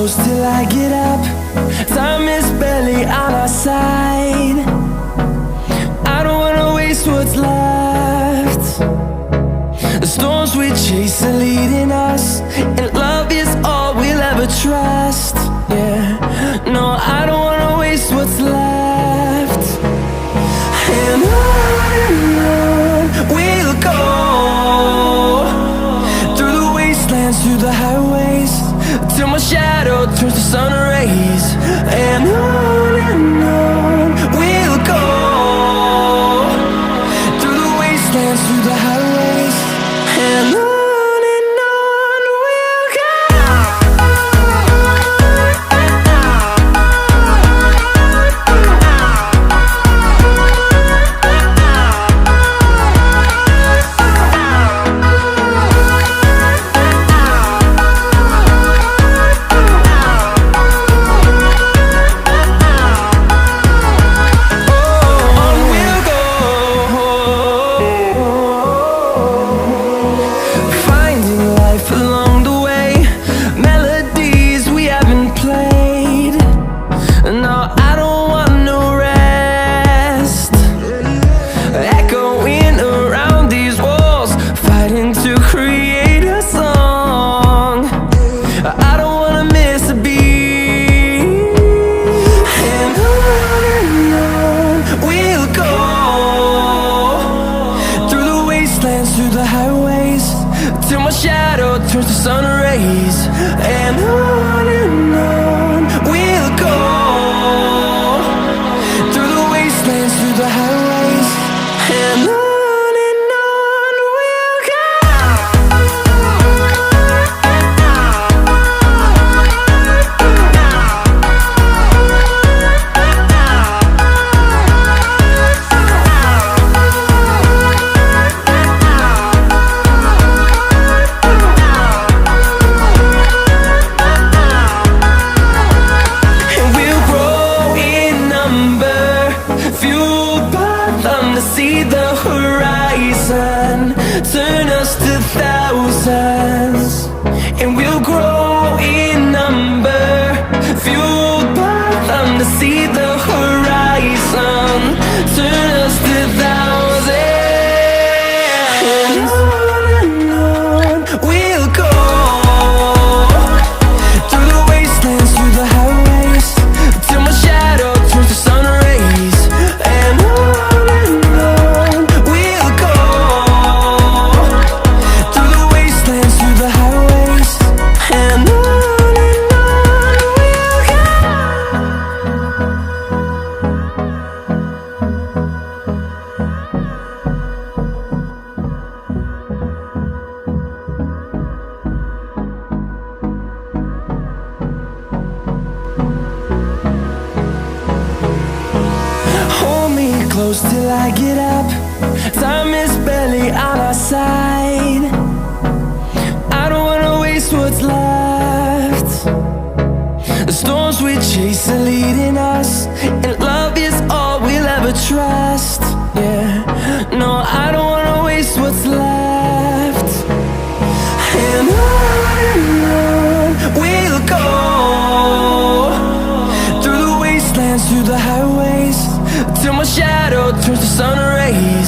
close till I get up. Time is barely on our side. I don't wanna waste what's left. The storms we chase are leading us, and love is all we'll ever trust. Yeah, no, I don't wanna waste what's left. And on we'll go, through the wastelands, through the highways, till my shadow turns to sun rays. And on we'll go, through the wastelands, through the highways, and on. Through the highways, till my shadow turns to sun rays. And on we'll go, through the wastelands, through the highways, and on. See the horizon turn us to thousands, and we'll grow in number, fueled by them to see the horizon turn us to thousands. And on we'll go, through the wastelands, through the highways, till my shadow turns to sun rays. And on close till I get up. Time is barely on our side. I don't wanna waste what's left. The storms we chase are leading us, and love is all we'll ever trust. Yeah, no, I don't wanna waste what's left. And on we'll go, through the wastelands, through the highways, till my shadow turns to sun rays.